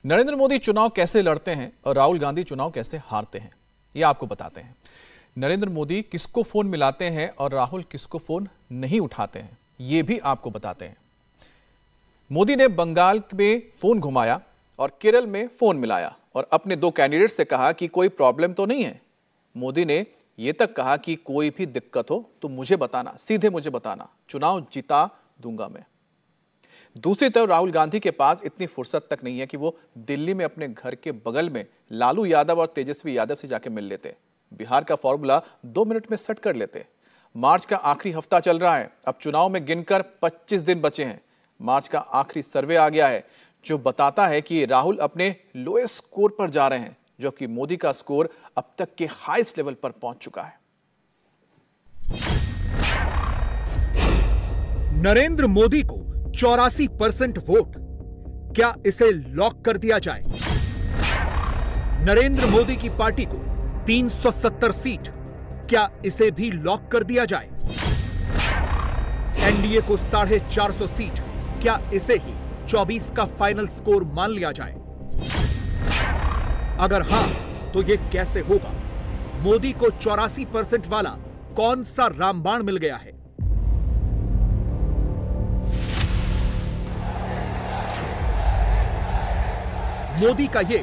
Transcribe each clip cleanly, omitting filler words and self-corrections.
नरेंद्र मोदी चुनाव कैसे लड़ते हैं और राहुल गांधी चुनाव कैसे हारते हैं, ये आपको बताते हैं। नरेंद्र मोदी किसको फोन मिलाते हैं और राहुल किसको फोन नहीं उठाते हैं, ये भी आपको बताते हैं। मोदी ने बंगाल में फोन घुमाया और केरल में फोन मिलाया और अपने दो कैंडिडेट से कहा कि कोई प्रॉब्लम तो नहीं है। मोदी ने यह तक कहा कि कोई भी दिक्कत हो तो मुझे बताना, सीधे मुझे बताना, चुनाव जिता दूंगा मैं। दूसरी तरफ राहुल गांधी के पास इतनी फुर्सत तक नहीं है कि वो दिल्ली में अपने घर के बगल में लालू यादव और तेजस्वी यादव से जाके मिल लेते। बिहार का फॉर्मूला 2 मिनट में सेट कर लेते। मार्च का आखिरी हफ्ता चल रहा है, अब चुनाव में गिनकर 25 दिन बचे हैं। मार्च का आखिरी सर्वे आ गया है जो बताता है कि राहुल अपने लोएस्ट स्कोर पर जा रहे हैं, जबकि मोदी का स्कोर अब तक के हाईएस्ट लेवल पर पहुंच चुका है। नरेंद्र मोदी को 84% वोट, क्या इसे लॉक कर दिया जाए? नरेंद्र मोदी की पार्टी को 370 सीट, क्या इसे भी लॉक कर दिया जाए? एनडीए को 450 सीट, क्या इसे ही 24 का फाइनल स्कोर मान लिया जाए? अगर हां, तो यह कैसे होगा? मोदी को 84% वाला कौन सा रामबाण मिल गया है? मोदी का ये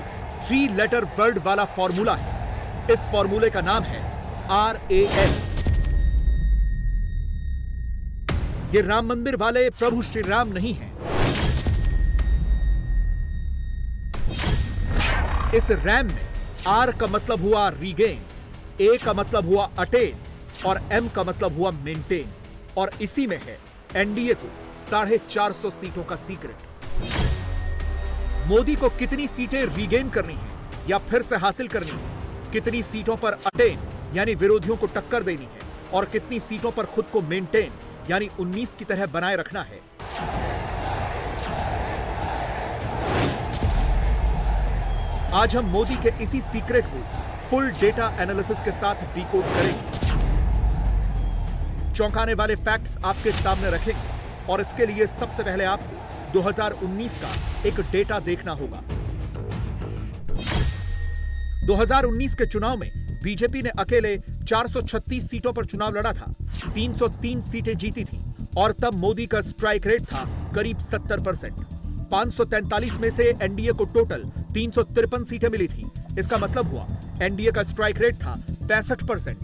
3 लेटर वर्ड वाला फॉर्मूला है। इस फॉर्मूले का नाम है RAL। ये राम मंदिर वाले प्रभु श्री राम नहीं है। इस रैम में R का मतलब हुआ रीगेन, A का मतलब हुआ अटेन और M का मतलब हुआ मेंटेन। और इसी में है एनडीए को 450 सीटों का सीक्रेट। मोदी को कितनी सीटें रीगेन करनी है या फिर से हासिल करनी है, कितनी सीटों पर अटेन यानी विरोधियों को टक्कर देनी है और कितनी सीटों पर खुद को मेंटेन यानी 19 की तरह बनाए रखना है, आज हम मोदी के इसी सीक्रेट को फुल डेटा एनालिसिस के साथ डिकोड करेंगे। चौंकाने वाले फैक्ट्स आपके सामने रखेंगे और इसके लिए सबसे पहले आपको 2019 का एक डेटा देखना होगा। 2019 के चुनाव में बीजेपी ने अकेले 436 सीटों पर चुनाव लड़ा था, 303 सीटें जीती थी और तब मोदी का स्ट्राइक रेट था करीब 70%। 543 में से एनडीए को टोटल 353 सीटें मिली थी। इसका मतलब हुआ एनडीए का स्ट्राइक रेट था 65%।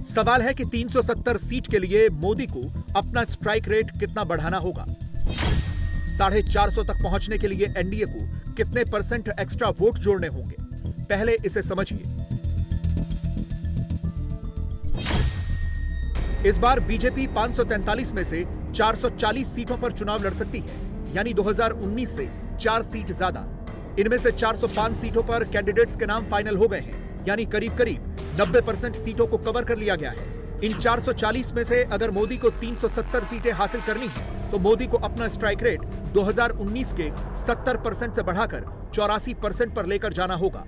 सवाल है कि 370 सीट के लिए मोदी को अपना स्ट्राइक रेट कितना बढ़ाना होगा? 450 तक पहुंचने के लिए एनडीए को कितने % एक्स्ट्रा वोट जोड़ने होंगे? पहले इसे समझिए। इस बार बीजेपी 543 में से 440 सीटों पर चुनाव लड़ सकती है, यानी 2019 से 4 सीट ज्यादा। इनमें से 405 सीटों पर कैंडिडेट्स के नाम फाइनल हो गए हैं, यानी करीब करीब 90% सीटों को कवर कर लिया गया है। इन 440 में से अगर मोदी को 370 सीटें हासिल करनी है तो मोदी को अपना स्ट्राइक रेट 2019 के 70% से बढ़ाकर 84% पर लेकर जाना होगा।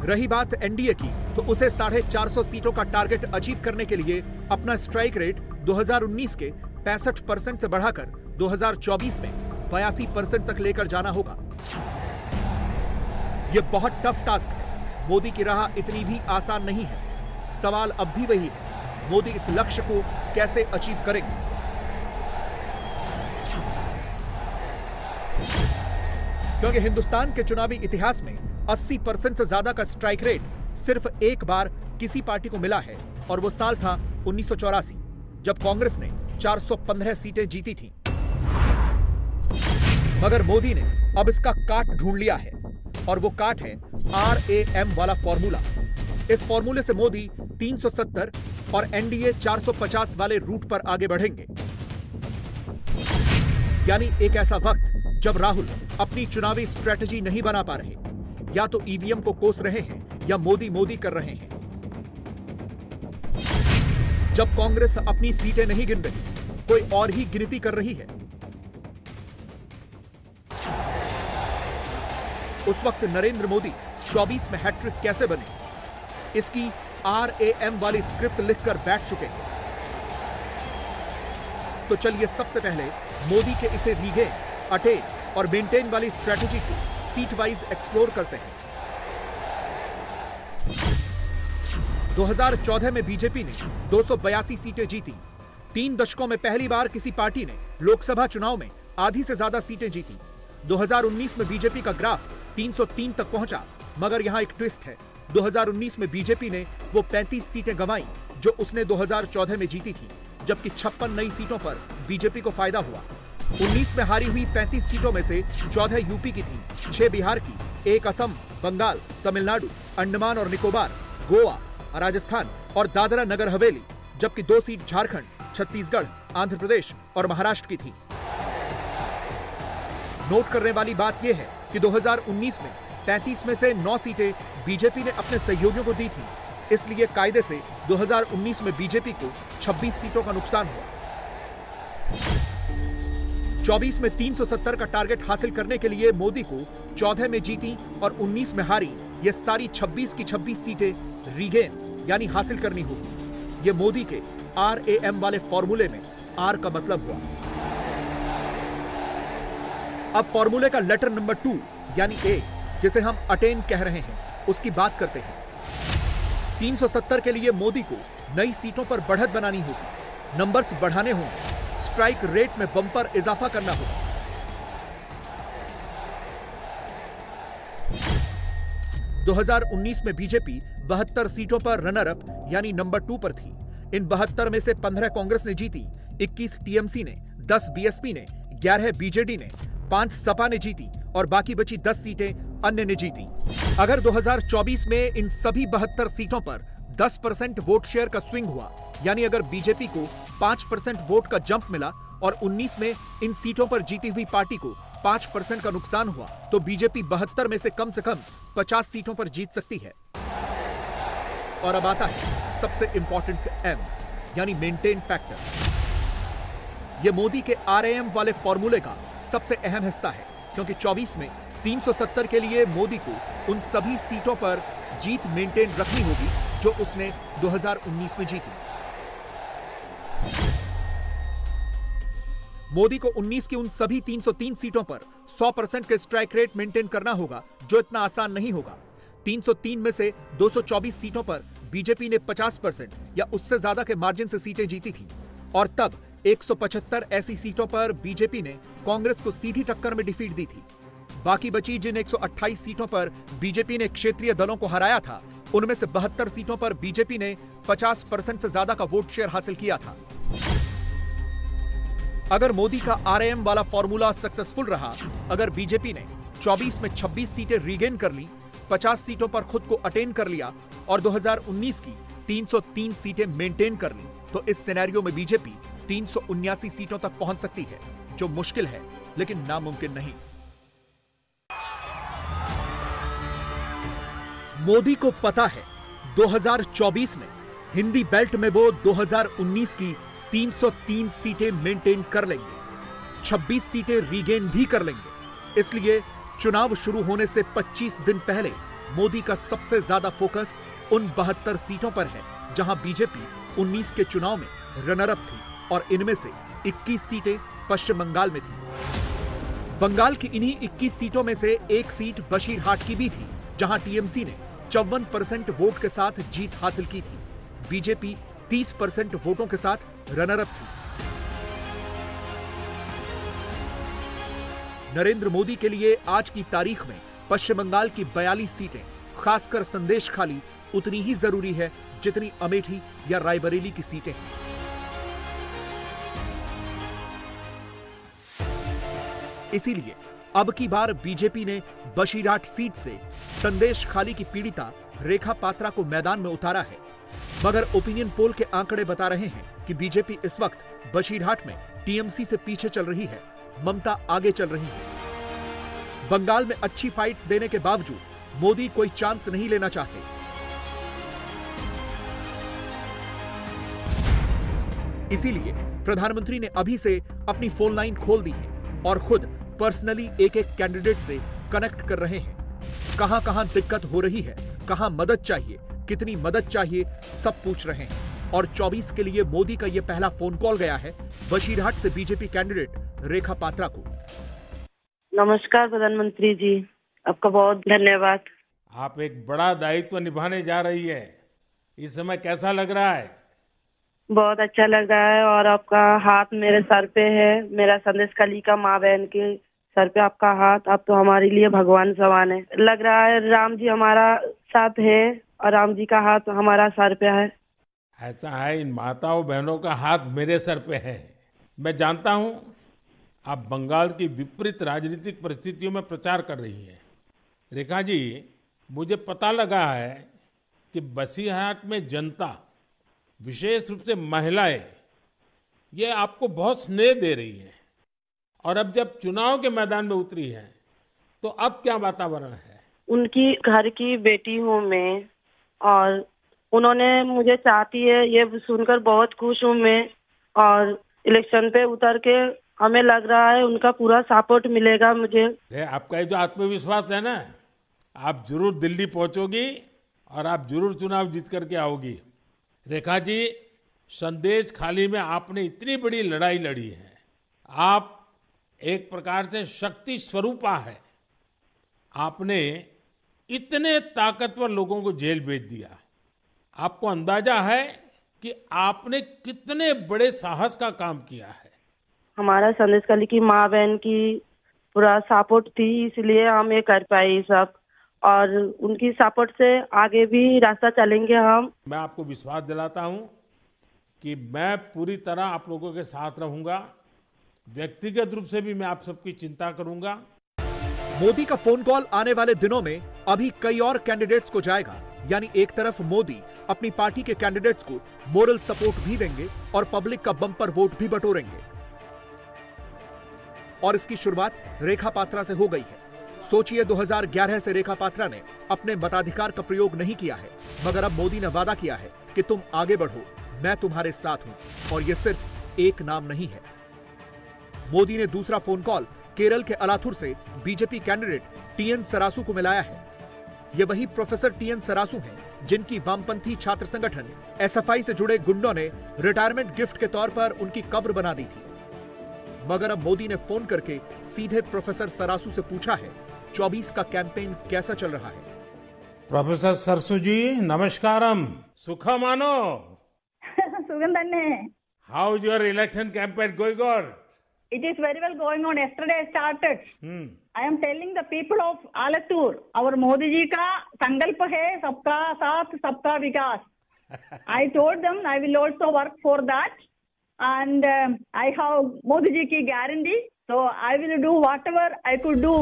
रही बात एनडीए की, तो उसे 450 सीटों का टारगेट अचीव करने के लिए अपना स्ट्राइक रेट 2019 के 65% से बढ़ाकर 2024 में 82% तक लेकर जाना होगा। यह बहुत टफ टास्क है। मोदी की राह इतनी भी आसान नहीं है। सवाल अब भी वही है, मोदी इस लक्ष्य को कैसे अचीव करेंगे? क्योंकि हिंदुस्तान के चुनावी इतिहास में 80% से ज्यादा का स्ट्राइक रेट सिर्फ एक बार किसी पार्टी को मिला है और वो साल था 1984, जब कांग्रेस ने 415 सीटें जीती थी। मगर मोदी ने अब इसका काट ढूंढ लिया है और वो काट है RAM वाला फॉर्मूला। इस फॉर्मूले से मोदी 370 और एनडीए 450 वाले रूट पर आगे बढ़ेंगे। यानी एक ऐसा वक्त जब राहुल अपनी चुनावी स्ट्रेटजी नहीं बना पा रहे, या तो ईवीएम को कोस रहे हैं या मोदी मोदी कर रहे हैं। जब कांग्रेस अपनी सीटें नहीं गिन रही, कोई और ही गिनती कर रही है। उस वक्त नरेंद्र मोदी 24 में हैट्रिक कैसे बने, इसकी RAM वाली स्क्रिप्ट लिखकर बैठ चुके हैं। तो चलिए सबसे पहले मोदी के इसे रीगेन, अटेन और मेंटेन वाली स्ट्रेटेजी को सीट वाइज एक्सप्लोर करते हैं। 2014 में बीजेपी ने 282 सीटें जीती। 3 दशकों में पहली बार किसी पार्टी ने लोकसभा चुनाव में आधी से ज्यादा सीटें जीती। 2019 में बीजेपी का ग्राफ 303 तक पहुंचा, मगर यहां एक ट्विस्ट है। 2019 में बीजेपी ने वो 35 सीटें गंवाई जो उसने 2014 में जीती थी, जबकि 56 नई सीटों पर बीजेपी को फायदा हुआ। 19 में हारी हुई 35 सीटों में से 14 यूपी की थी, 6 बिहार की, 1 असम, बंगाल, तमिलनाडु, अंडमान और निकोबार, गोवा, राजस्थान और दादरा नगर हवेली, जबकि 2 सीट झारखंड, छत्तीसगढ़, आंध्र प्रदेश और महाराष्ट्र की थी। नोट करने वाली बात यह है कि 2019 में 35 में से 9 सीटें बीजेपी ने अपने सहयोगियों को दी थी, इसलिए कायदे से 2019 में बीजेपी को 26 सीटों का नुकसान हुआ। 24 में 370 का टारगेट हासिल करने के लिए मोदी को 14 में जीती और 19 में हारी ये सारी 26 की 26 सीटें रीगेन यानी हासिल करनी होगी। ये मोदी के RAM वाले फॉर्मूले में R का मतलब हुआ। अब फॉर्मूले का लेटर नंबर 2 यानी A, जिसे हम अटेन कह रहे हैं, उसकी बात करते हैं। 370 के लिए मोदी को नई सीटों पर बढ़त बनानी होगी, नंबर्स बढ़ाने होंगे, स्ट्राइक रेट में बंपर इजाफा करना होगा। 2019 में बीजेपी 72 सीटों पर रनर अप यानी नंबर 2 पर थी। इन 72 में से 15 कांग्रेस ने जीती, 21 टीएमसी ने, 10 बीएसपी ने, 11 बीजेडी ने, 5 सपा ने जीती और बाकी बची 10 सीटें अन्य ने जीती। अगर 2024 में इन सभी 72 सीटों पर 10% वोट शेयर का स्विंग हुआ, यानी अगर बीजेपी को 5% वोट का जंप मिला और 19 में इन सीटों पर जीती हुई पार्टी को 5% का नुकसान हुआ, तो बीजेपी 72 में से कम 50 सीटों पर जीत सकती है। और अब आता है सबसे इंपॉर्टेंट M यानी मेंटेन फैक्टर। यह मोदी के RAM वाले फॉर्मूले का सबसे अहम हिस्सा है, क्योंकि 24 में 370 के लिए मोदी को उन सभी सीटों पर जीत मेंटेन रखनी होगी जो उसने 2019 में जीती। मोदी को 19 की उन सभी 303 सीटों पर 100% के स्ट्राइक रेट मेंटेन करना होगा, जो इतना आसान नहीं होगा। 303 में से 224 सीटों पर बीजेपी ने 50% या उससे ज्यादा के मार्जिन से सीटें जीती थी, और तब 175 ऐसी सीटों पर बीजेपी ने कांग्रेस को सीधी टक्कर में डिफीट दी थी। बाकी बची जिन 128 सीटों पर बीजेपी ने क्षेत्रीय दलों को हराया था, उनमें से 72 सीटों पर बीजेपी ने 50% से ज्यादा का वोट शेयर हासिल किया था। अगर मोदी का RAM वाला फॉर्मूला सक्सेसफुल रहा, अगर बीजेपी ने 24 में 26 सीटें रीगेन कर ली, 50 सीटों पर खुद को अटेन कर लिया और 2019 की 303 सीटें मेंटेन कर ली, तो इस सिनेरियो में बीजेपी 379 सीटों तक पहुंच सकती है, जो मुश्किल है लेकिन नामुमकिन नहीं। मोदी को पता है 2024 में हिंदी बेल्ट में वो 2019 की 303 सीटें मेंटेन कर लेंगे, 26 सीटें रीगेन भी कर लेंगे। इसलिए चुनाव शुरू होने से 25 दिन पहले मोदी का सबसे ज्यादा फोकस उन 72 सीटों पर है जहां बीजेपी 19 के चुनाव में रनर अप थी, और इनमें से 21 सीटें पश्चिम बंगाल में थी। बंगाल की इन्हीं 21 सीटों में से एक सीट बशीरहाट की भी थी, जहां टीएमसी ने 54% वोट के साथ जीत हासिल की थी। बीजेपी 30% वोटों के साथ रनर अप थी। नरेंद्र मोदी के लिए आज की तारीख में पश्चिम बंगाल की 42 सीटें, खासकर संदेश खाली, उतनी ही जरूरी है जितनी अमेठी या रायबरेली की सीटें हैं। इसीलिए अब की बार बीजेपी ने बशीरहाट सीट से संदेश खाली की पीड़िता रेखा पात्रा को मैदान में उतारा है। मगर ओपिनियन पोल के आंकड़े बता रहे हैं कि बीजेपी इस वक्त बशीरहाट में टीएमसी से पीछे चल रही है, ममता आगे चल रही है। बंगाल में अच्छी फाइट देने के बावजूद मोदी कोई चांस नहीं लेना चाहते। इसीलिए प्रधानमंत्री ने अभी से अपनी फोन लाइन खोल दी है और खुद पर्सनली एक-एक कैंडिडेट से कनेक्ट कर रहे हैं। कहां-कहां दिक्कत हो रही है, कहां मदद चाहिए, कितनी मदद चाहिए, सब पूछ रहे हैं। और 24 के लिए मोदी का यह पहला फोन कॉल गया है बशीरहाट से बीजेपी कैंडिडेट रेखा पात्रा को। नमस्कार प्रधानमंत्री जी, आपका बहुत धन्यवाद। आप एक बड़ा दायित्व निभाने जा रही है, इस समय कैसा लग रहा है? बहुत अच्छा लग रहा है और आपका हाथ मेरे सर पे है, मेरा संदेशखाली का माँ बहन के सर पे आपका हाथ, आप तो हमारे लिए भगवान समान है। लग रहा है राम जी हमारा साथ है और राम जी का हाथ हमारा सर पे है। ऐसा है, इन माताओं बहनों का हाथ मेरे सर पे है। मैं जानता हूं आप बंगाल की विपरीत राजनीतिक परिस्थितियों में प्रचार कर रही हैं। रेखा जी, मुझे पता लगा है कि बसीरहाट में जनता, विशेष रूप से महिलाएं, ये आपको बहुत स्नेह दे रही है और अब जब चुनाव के मैदान में उतरी है तो अब क्या वातावरण है? उनकी घर की बेटी हूँ मैं और उन्होंने मुझे चाहती है, ये सुनकर बहुत खुश हूँ मैं। और इलेक्शन पे उतर के हमें लग रहा है उनका पूरा सपोर्ट मिलेगा मुझे। आपका ये जो आत्मविश्वास है ना, आप जरूर दिल्ली पहुंचोगी और आप जरूर चुनाव जीत करके आओगी। रेखा जी, संदेश खाली में आपने इतनी बड़ी लड़ाई लड़ी है, आप एक प्रकार से शक्ति स्वरूपा है। आपने इतने ताकतवर लोगों को जेल भेज दिया। आपको अंदाजा है कि आपने कितने बड़े साहस का काम किया है। हमारा संदेशखाली की माँ बहन की पूरा सपोर्ट थी, इसलिए हम ये कर पाए सब, और उनकी सपोर्ट से आगे भी रास्ता चलेंगे हम। मैं आपको विश्वास दिलाता हूं कि मैं पूरी तरह आप लोगों के साथ रहूंगा। व्यक्तिगत रूप से भी मैं आप सबकी चिंता करूंगा। मोदी का फोन कॉल आने वाले दिनों में अभी कई और कैंडिडेट्स को जाएगा। यानी एक तरफ मोदी अपनी पार्टी के कैंडिडेट्स को मोरल सपोर्ट भी देंगे और पब्लिक का बम्पर वोट भी बटोरेंगे। और इसकी शुरुआत रेखा पात्रा से हो गई है। सोचिए, 2011 से रेखा पात्रा ने अपने मताधिकार का प्रयोग नहीं किया है, मगर अब मोदी ने वादा किया है कि तुम आगे बढ़ो, मैं तुम्हारे साथ हूं। और यह सिर्फ एक नाम नहीं है। मोदी ने दूसरा फोन कॉल केरल के अलाथुर से बीजेपी कैंडिडेट टीएन सरासू को मिलाया है। ये वही प्रोफेसर टीएन सरासू हैं जिनकी वामपंथी छात्र संगठन एसएफआई से जुड़े गुंडों ने रिटायरमेंट गिफ्ट के तौर पर उनकी कब्र बना दी थी। मगर अब मोदी ने फोन करके सीधे प्रोफेसर सरासू से पूछा है 24 का कैंपेन कैसा चल रहा है। प्रोफेसर सरसू जी, नमस्कारम, सुखमानो। Sugandhanne. How is your election campaign going on? It is very well going on. Yesterday I started. I am telling the people of Alathur, our Modi ji ka sankalp hai sabka saath sabka vikas. I told them I will also work for that, and I have Modi ji ki guarantee, so I will do whatever I could do.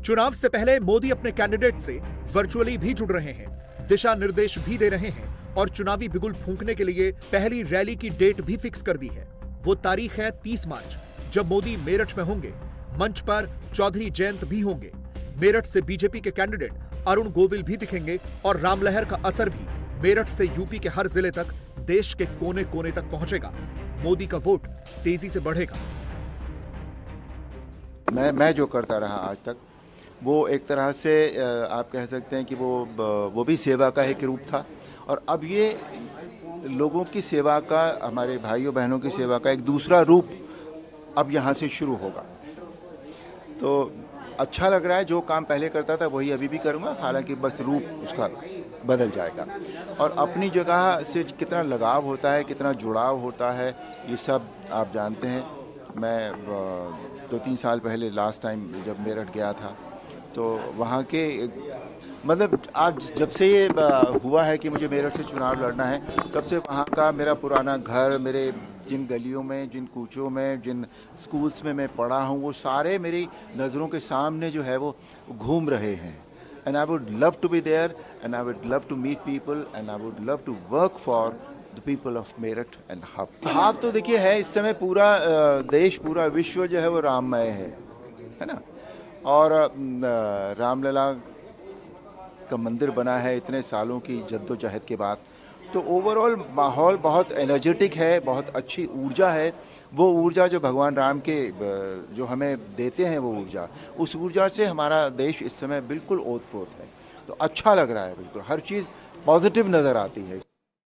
चुनाव से पहले मोदी अपने candidate से virtually भी जुड़ रहे हैं, दिशा निर्देश भी दे रहे हैं और चुनावी बिगुल फूंकने के लिए पहली रैली की डेट भी फिक्स कर दी है। वो तारीख है 30 मार्च, जब मोदी मेरठ में होंगे। मंच पर चौधरी जयंत भी होंगे। मेरठ से बीजेपी के कैंडिडेट अरुण गोविल भी दिखेंगे और रामलहर का असर भी मेरठ से यूपी के हर जिले तक, देश के कोने कोने तक पहुंचेगा। मोदी का वोट तेजी से बढ़ेगा। मैं जो करता रहा आज तक, वो एक तरह से आप कह सकते हैं कि वो भी सेवा का एक रूप था, और अब ये लोगों की सेवा का, हमारे भाइयों बहनों की सेवा का एक दूसरा रूप अब यहाँ से शुरू होगा। तो अच्छा लग रहा है। जो काम पहले करता था वही अभी भी करूँगा, हालांकि बस रूप उसका बदल जाएगा। और अपनी जगह से कितना लगाव होता है, कितना जुड़ाव होता है, ये सब आप जानते हैं। मैं 2-3 साल पहले लास्ट टाइम जब मेरठ गया था, तो वहाँ के मतलब आज जब से ये हुआ है कि मुझे मेरठ से चुनाव लड़ना है, तब से वहाँ का मेरा पुराना घर, मेरे जिन गलियों में, जिन कूचों में, जिन स्कूल्स में मैं पढ़ा हूँ, वो सारे मेरी नज़रों के सामने जो है वो घूम रहे हैं। And I would love to be there, and I would love to meet people, and I would love to work for the people of Meerut and हाव तो देखिए है, इस समय पूरा देश, पूरा विश्व जो है वो राममय है ना। और रामलला का मंदिर बना है इतने सालों की जद्दोजहद के बाद। तो ओवरऑल माहौल बहुत एनर्जेटिक है, बहुत अच्छी ऊर्जा है। वो ऊर्जा जो भगवान राम के जो हमें देते हैं, वो ऊर्जा, उस ऊर्जा से हमारा देश इस समय बिल्कुल ओतप्रोत है। तो अच्छा लग रहा है, बिल्कुल हर चीज़ पॉजिटिव नज़र आती है।